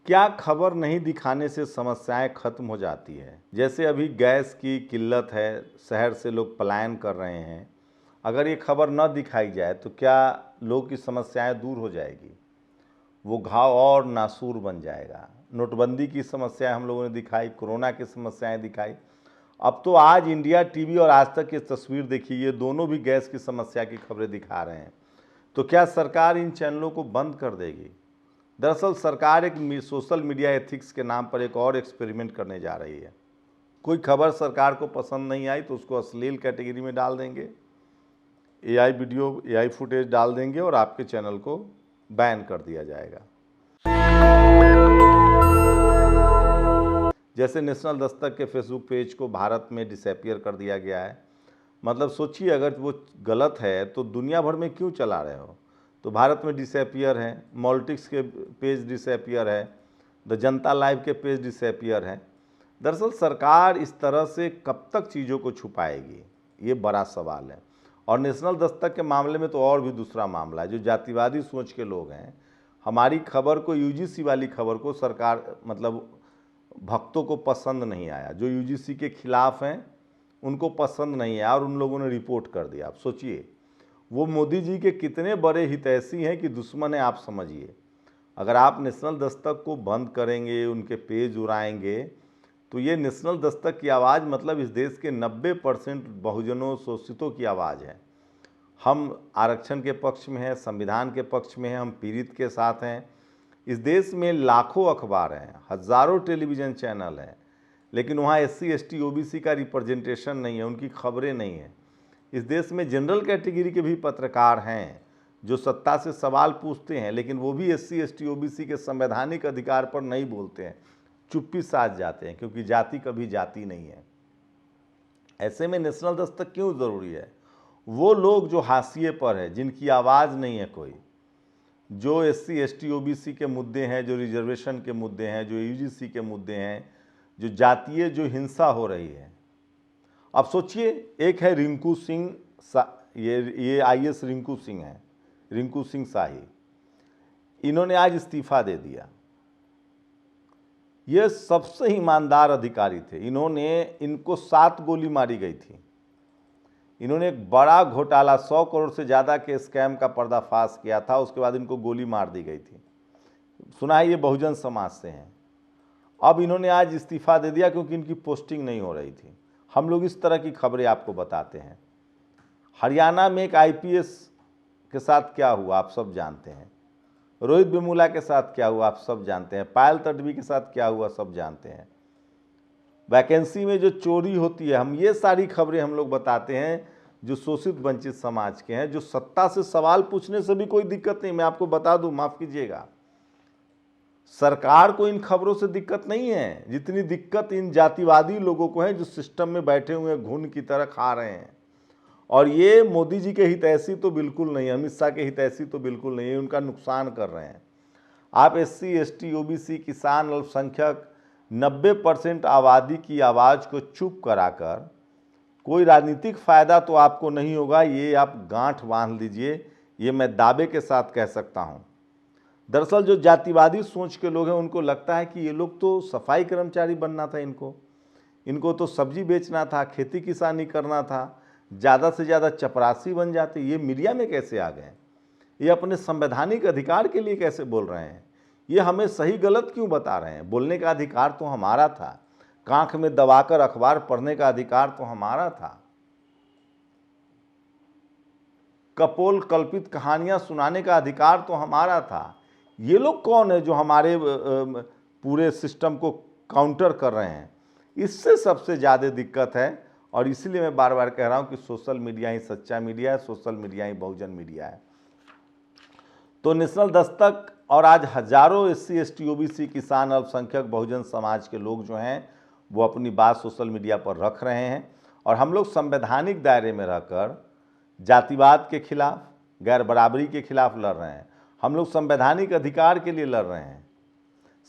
क्या खबर नहीं दिखाने से समस्याएं खत्म हो जाती है? जैसे अभी गैस की किल्लत है, शहर से लोग पलायन कर रहे हैं। अगर ये खबर न दिखाई जाए तो क्या लोग की समस्याएं दूर हो जाएगी? वो घाव और नासूर बन जाएगा। नोटबंदी की समस्याएं हम लोगों ने दिखाई, कोरोना की समस्याएं दिखाई। अब तो आज इंडिया टीवी और आज तक की तस्वीर देखिए, ये दोनों भी गैस की समस्या की खबरें दिखा रहे हैं। तो क्या सरकार इन चैनलों को बंद कर देगी? दरअसल सरकार एक सोशल मीडिया एथिक्स के नाम पर एक और एक्सपेरिमेंट करने जा रही है। कोई खबर सरकार को पसंद नहीं आई तो उसको अश्लील कैटेगरी में डाल देंगे, एआई वीडियो, एआई फुटेज डाल देंगे और आपके चैनल को बैन कर दिया जाएगा। जैसे नेशनल दस्तक के फेसबुक पेज को भारत में डिसअपीयर कर दिया गया है। मतलब सोचिए, अगर वो गलत है तो दुनिया भर में क्यों चला रहे हो? तो भारत में डिसअपीयर है, मॉलिटिक्स के पेज डिसअपीयर है, द जनता लाइव के पेज डिसअपीयर है। दरअसल सरकार इस तरह से कब तक चीज़ों को छुपाएगी, ये बड़ा सवाल है। और नेशनल दस्तक के मामले में तो और भी दूसरा मामला है। जो जातिवादी सोच के लोग हैं, हमारी खबर को, यूजीसी वाली खबर को सरकार मतलब भक्तों को पसंद नहीं आया। जो यूजीसी के खिलाफ हैं उनको पसंद नहीं आया और उन लोगों ने रिपोर्ट कर दिया। आप सोचिए, वो मोदी जी के कितने बड़े हितैषी हैं कि दुश्मन है, आप समझिए। अगर आप नेशनल दस्तक को बंद करेंगे, उनके पेज उड़ाएंगे, तो ये नेशनल दस्तक की आवाज़ मतलब इस देश के 90% बहुजनों, शोषितों की आवाज़ है। हम आरक्षण के पक्ष में हैं, संविधान के पक्ष में हैं, हम पीड़ित के साथ हैं। इस देश में लाखों अखबार हैं, हज़ारों टेलीविज़न चैनल हैं, लेकिन वहाँ SC ST OBC का रिप्रेजेंटेशन नहीं है, उनकी खबरें नहीं हैं। इस देश में जनरल कैटेगरी के भी पत्रकार हैं जो सत्ता से सवाल पूछते हैं, लेकिन वो भी SC ST OBC के संवैधानिक अधिकार पर नहीं बोलते हैं, चुप्पी साध जाते हैं, क्योंकि जाति कभी जाति नहीं है। ऐसे में नेशनल दस्तक क्यों ज़रूरी है? वो लोग जो हाशिए पर है, जिनकी आवाज़ नहीं है कोई, जो SC ST OBC के मुद्दे हैं, जो रिजर्वेशन के मुद्दे हैं, जो UGC के मुद्दे हैं, जो जातीय जो हिंसा हो रही है। अब सोचिए, एक है रिंकू सिंह, ये IAS रिंकू सिंह हैं, रिंकू सिंह शाही। इन्होंने आज इस्तीफा दे दिया। ये सबसे ईमानदार अधिकारी थे। इनको 7 गोली मारी गई थी। इन्होंने एक बड़ा घोटाला, 100 करोड़ से ज़्यादा के स्कैम का पर्दाफाश किया था, उसके बाद इनको गोली मार दी गई थी। सुना है ये बहुजन समाज से हैं। अब इन्होंने आज इस्तीफा दे दिया क्योंकि इनकी पोस्टिंग नहीं हो रही थी। हम लोग इस तरह की खबरें आपको बताते हैं। हरियाणा में एक IPS के साथ क्या हुआ आप सब जानते हैं। रोहित वेमुला के साथ क्या हुआ आप सब जानते हैं। पायल तडवी के साथ क्या हुआ सब जानते हैं। वैकेंसी में जो चोरी होती है, हम ये सारी खबरें हम लोग बताते हैं जो शोषित वंचित समाज के हैं, जो सत्ता से सवाल पूछने से भी कोई दिक्कत नहीं। मैं आपको बता दूं, माफ़ कीजिएगा, सरकार को इन खबरों से दिक्कत नहीं है जितनी दिक्कत इन जातिवादी लोगों को है जो सिस्टम में बैठे हुए घुन की तरह खा रहे हैं। और ये मोदी जी के हितैषी तो बिल्कुल नहीं, अमित शाह के हितैषी तो बिल्कुल नहीं है, उनका नुकसान कर रहे हैं। आप SC ST OBC, किसान, अल्पसंख्यक, 90% आबादी की आवाज़ को चुप कराकर कोई राजनीतिक फ़ायदा तो आपको नहीं होगा, ये आप गांठ बांध लीजिए, ये मैं दावे के साथ कह सकता हूँ। दरअसल जो जातिवादी सोच के लोग हैं उनको लगता है कि ये लोग तो सफाई कर्मचारी बनना था, इनको तो सब्जी बेचना था, खेती किसानी करना था, ज़्यादा से ज़्यादा चपरासी बन जाते। ये मीडिया में कैसे आ गए? ये अपने संवैधानिक अधिकार के लिए कैसे बोल रहे हैं? ये हमें सही गलत क्यों बता रहे हैं? बोलने का अधिकार तो हमारा था, कांख में दबाकर अखबार पढ़ने का अधिकार तो हमारा था, कपोल कल्पित कहानियां सुनाने का अधिकार तो हमारा था। ये लोग कौन है जो हमारे पूरे सिस्टम को काउंटर कर रहे हैं? इससे सबसे ज़्यादा दिक्कत है। और इसलिए मैं बार बार कह रहा हूं कि सोशल मीडिया ही सच्चा मीडिया है, सोशल मीडिया ही बहुजन मीडिया है। तो नेशनल दस्तक और आज हजारों SC ST OBC, किसान, अल्पसंख्यक, बहुजन समाज के लोग जो हैं वो अपनी बात सोशल मीडिया पर रख रहे हैं। और हम लोग संवैधानिक दायरे में रहकर जातिवाद के खिलाफ, गैर बराबरी के खिलाफ लड़ रहे हैं। हम लोग संवैधानिक अधिकार के लिए लड़ रहे हैं।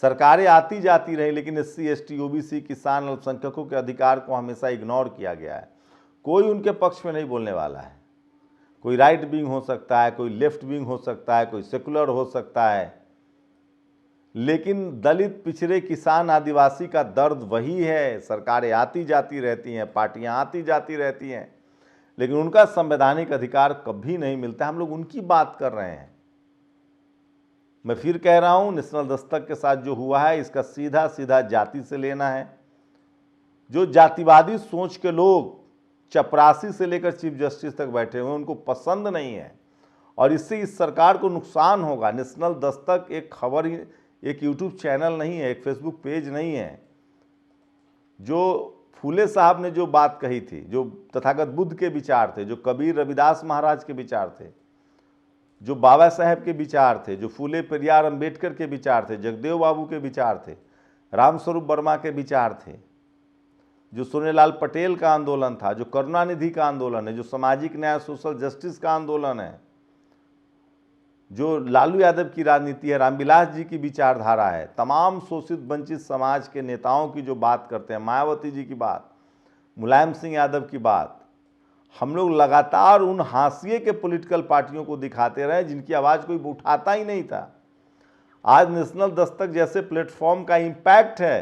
सरकारें आती जाती रही, लेकिन SC ST OBC, किसान, अल्पसंख्यकों के अधिकार को हमेशा इग्नोर किया गया है। कोई उनके पक्ष में नहीं बोलने वाला है। कोई राइट विंग हो सकता है, कोई लेफ्ट विंग हो सकता है, कोई सेकुलर हो सकता है, लेकिन दलित, पिछड़े, किसान, आदिवासी का दर्द वही है। सरकारें आती जाती रहती हैं, पार्टियां आती जाती रहती हैं, लेकिन उनका संवैधानिक अधिकार कभी नहीं मिलता। हम लोग उनकी बात कर रहे हैं। मैं फिर कह रहा हूं, नेशनल दस्तक के साथ जो हुआ है इसका सीधा सीधा जाति से लेना है। जो जातिवादी सोच के लोग चपरासी से लेकर चीफ जस्टिस तक बैठे हुए, उनको पसंद नहीं है और इससे इस सरकार को नुकसान होगा। नेशनल दस्तक एक खबर, एक यूट्यूब चैनल नहीं है, एक फेसबुक पेज नहीं है। जो फूले साहब ने जो बात कही थी, जो तथागत बुद्ध के विचार थे, जो कबीर रविदास महाराज के विचार थे, जो बाबा साहेब के विचार थे, जो फूले पेरियार अंबेडकर के विचार थे, जगदेव बाबू के विचार थे, रामस्वरूप वर्मा के विचार थे, जो सोनेलाल पटेल का आंदोलन था, जो करुणानिधि का आंदोलन है, जो सामाजिक न्याय सोशल जस्टिस का आंदोलन है, जो लालू यादव की राजनीति है, रामविलास जी की विचारधारा है, तमाम शोषित वंचित समाज के नेताओं की जो बात करते हैं, मायावती जी की बात, मुलायम सिंह यादव की बात, हम लोग लगातार उन हाशिए के पॉलिटिकल पार्टियों को दिखाते रहे जिनकी आवाज़ कोई उठाता ही नहीं था। आज नेशनल दस्तक जैसे प्लेटफॉर्म का इम्पैक्ट है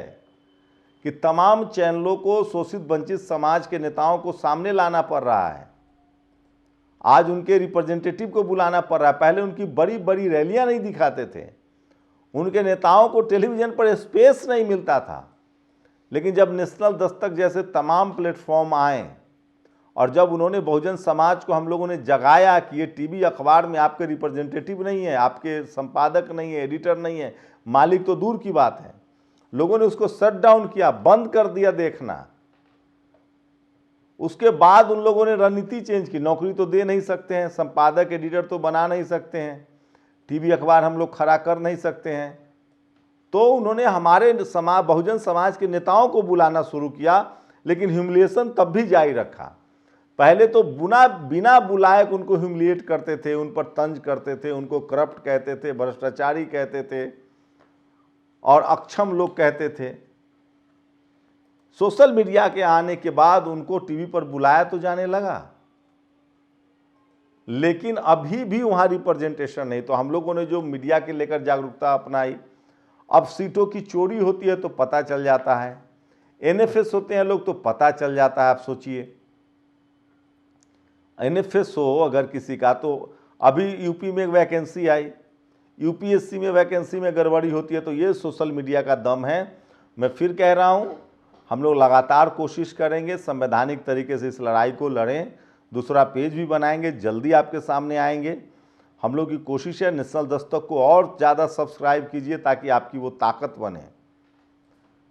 कि तमाम चैनलों को शोषित वंचित समाज के नेताओं को सामने लाना पड़ रहा है। आज उनके रिप्रेजेंटेटिव को बुलाना पड़ रहा है। पहले उनकी बड़ी बड़ी रैलियां नहीं दिखाते थे, उनके नेताओं को टेलीविज़न पर स्पेस नहीं मिलता था। लेकिन जब नेशनल दस्तक जैसे तमाम प्लेटफॉर्म आए और जब उन्होंने बहुजन समाज को, हम लोगों ने जगाया कि ये टीवी अखबार में आपके रिप्रेजेंटेटिव नहीं है, आपके संपादक नहीं है, एडिटर नहीं है, मालिक तो दूर की बात है, लोगों ने उसको शट डाउन किया, बंद कर दिया देखना। उसके बाद उन लोगों ने रणनीति चेंज की। नौकरी तो दे नहीं सकते हैं, संपादक एडिटर तो बना नहीं सकते हैं, टीवी अखबार हम लोग खड़ा कर नहीं सकते हैं, तो उन्होंने हमारे बहुजन समाज के नेताओं को बुलाना शुरू किया। लेकिन ह्यूमिलिएशन तब भी जारी रखा। पहले तो बिना बुलाए उनको ह्यूमिलिएट करते थे, उन पर तंज करते थे, उनको करप्ट कहते थे, भ्रष्टाचारी कहते थे और अक्षम लोग कहते थे। सोशल मीडिया के आने के बाद उनको टीवी पर बुलाया तो जाने लगा, लेकिन अभी भी वहां रिप्रेजेंटेशन नहीं। तो हम लोगों ने जो मीडिया के लेकर जागरूकता अपनाई, अब सीटों की चोरी होती है तो पता चल जाता है, एनएफएस होते हैं लोग तो पता चल जाता है। आप सोचिए, एनएफएस हो अगर किसी का, तो अभी यूपी में वैकेंसी आई, यूपीएससी में वैकेंसी में गड़बड़ी होती है, तो ये सोशल मीडिया का दम है। मैं फिर कह रहा हूँ, हम लोग लगातार कोशिश करेंगे, संवैधानिक तरीके से इस लड़ाई को लड़ें। दूसरा पेज भी बनाएंगे, जल्दी आपके सामने आएंगे। हम लोग की कोशिश है नेशनल दस्तक को और ज़्यादा सब्सक्राइब कीजिए ताकि आपकी वो ताकत बने।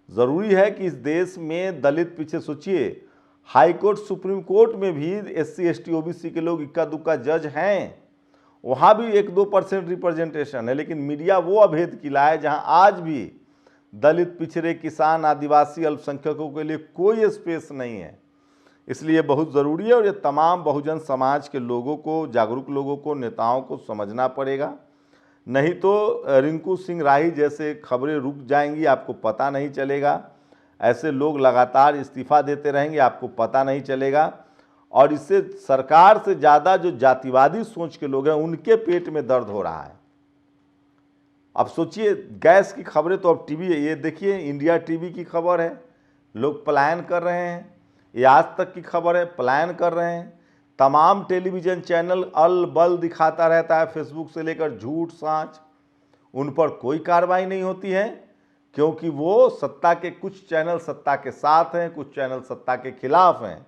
ज़रूरी है कि इस देश में दलित, पीछे सोचिए, हाई कोर्ट, सुप्रीम कोर्ट में भी एससी एसटी ओबीसी के लोग इक्का दुक्का जज हैं, वहाँ भी 1-2% रिप्रेजेंटेशन है। लेकिन मीडिया वो अभेद किला है जहाँ आज भी दलित, पिछड़े, किसान, आदिवासी, अल्पसंख्यकों के लिए कोई स्पेस नहीं है। इसलिए बहुत ज़रूरी है और ये तमाम बहुजन समाज के लोगों को, जागरूक लोगों को, नेताओं को समझना पड़ेगा। नहीं तो रिंकू सिंह राही जैसे खबरें रुक जाएंगी, आपको पता नहीं चलेगा। ऐसे लोग लगातार इस्तीफा देते रहेंगे, आपको पता नहीं चलेगा। और इससे सरकार से ज़्यादा जो जातिवादी सोच के लोग हैं उनके पेट में दर्द हो रहा है। अब सोचिए, गैस की खबरें तो अब टीवी, ये देखिए इंडिया टीवी की खबर है, लोग पलायन कर रहे हैं। ये आज तक की खबर है, पलायन कर रहे हैं। तमाम टेलीविज़न चैनल अल बल दिखाता रहता है, फेसबुक से लेकर झूठ साँच, उन पर कोई कार्रवाई नहीं होती है, क्योंकि वो सत्ता के, कुछ चैनल सत्ता के साथ हैं, कुछ चैनल सत्ता के खिलाफ हैं।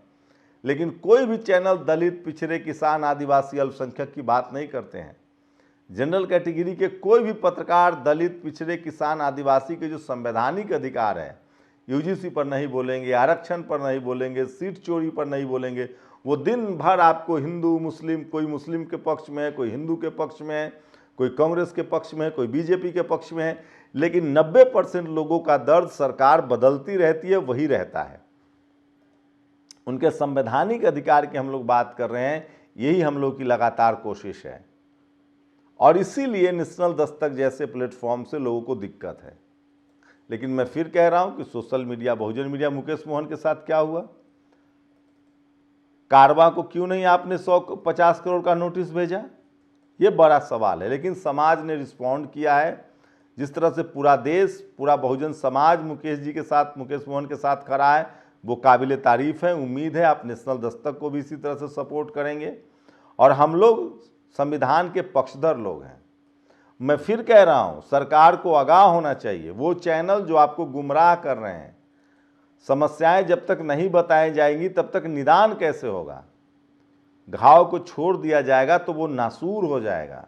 लेकिन कोई भी चैनल दलित, पिछड़े, किसान, आदिवासी, अल्पसंख्यक की बात नहीं करते हैं। जनरल कैटेगरी के कोई भी पत्रकार दलित, पिछड़े, किसान, आदिवासी के जो संवैधानिक अधिकार है, यूजीसी पर नहीं बोलेंगे, आरक्षण पर नहीं बोलेंगे, सीट चोरी पर नहीं बोलेंगे। वो दिन भर आपको हिंदू मुस्लिम, कोई मुस्लिम के पक्ष में है, कोई हिंदू के पक्ष में है, कोई कांग्रेस के पक्ष में है, कोई बीजेपी के पक्ष में है। लेकिन 90% लोगों का दर्द सरकार बदलती रहती है, वही रहता है। उनके संवैधानिक अधिकार की हम लोग बात कर रहे हैं, यही हम लोग की लगातार कोशिश है। और इसीलिए नेशनल दस्तक जैसे प्लेटफॉर्म से लोगों को दिक्कत है। लेकिन मैं फिर कह रहा हूं कि सोशल मीडिया, बहुजन मीडिया, मुकेश मोहन के साथ क्या हुआ, कारवा को क्यों नहीं आपने 150 करोड़ का नोटिस भेजा, ये बड़ा सवाल है। लेकिन समाज ने रिस्पॉन्ड किया है, जिस तरह से पूरा देश, पूरा बहुजन समाज मुकेश जी के साथ, मुकेश मोहन के साथ खड़ा है, वो काबिल तारीफ है। उम्मीद है आप नेशनल दस्तक को भी इसी तरह से सपोर्ट करेंगे। और हम लोग संविधान के पक्षधर लोग हैं। मैं फिर कह रहा हूं, सरकार को आगाह होना चाहिए। वो चैनल जो आपको गुमराह कर रहे हैं, समस्याएं जब तक नहीं बताई जाएंगी तब तक निदान कैसे होगा? घाव को छोड़ दिया जाएगा तो वो नासूर हो जाएगा।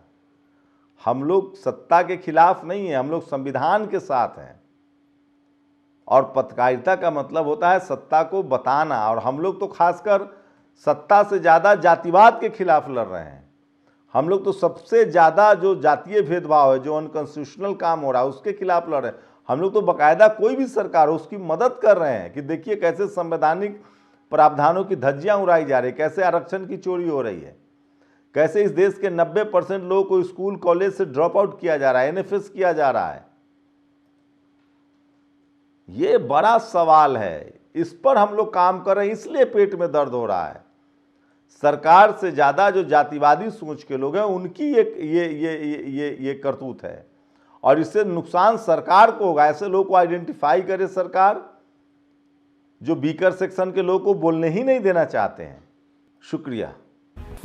हम लोग सत्ता के खिलाफ नहीं है, हम लोग संविधान के साथ हैं। और पत्रकारिता का मतलब होता है सत्ता को बताना, और हम लोग तो खासकर सत्ता से ज़्यादा जातिवाद के खिलाफ लड़ रहे हैं। हम लोग तो सबसे ज़्यादा जो जातीय भेदभाव है, जो अनकॉन्स्टिट्यूशनल काम हो रहा है, उसके खिलाफ लड़ रहे हैं। हम लोग तो बाकायदा कोई भी सरकार हो उसकी मदद कर रहे हैं कि देखिए कैसे संवैधानिक प्रावधानों की धज्जियां उड़ाई जा रही है, कैसे आरक्षण की चोरी हो रही है, कैसे इस देश के 90% लोगों को स्कूल कॉलेज से ड्रॉप आउट किया जा रहा है, एनएफएस किया जा रहा है। ये बड़ा सवाल है, इस पर हम लोग काम कर रहे हैं, इसलिए पेट में दर्द हो रहा है। सरकार से ज़्यादा जो जातिवादी सोच के लोग हैं उनकी ये करतूत है, और इससे नुकसान सरकार को होगा। ऐसे लोगों को आइडेंटिफाई करे सरकार, जो बीकर सेक्शन के लोगों को बोलने ही नहीं देना चाहते हैं। शुक्रिया।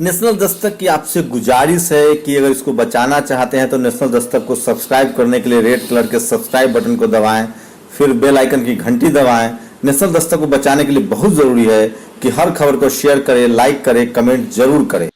नेशनल दस्तक की आपसे गुजारिश है कि अगर इसको बचाना चाहते हैं तो नेशनल दस्तक को सब्सक्राइब करने के लिए रेड कलर के सब्सक्राइब बटन को दबाएं, फिर बेल आइकन की घंटी दबाएं। नेशनल दस्तक को बचाने के लिए बहुत जरूरी है कि हर खबर को शेयर करें, लाइक करें, कमेंट जरूर करें।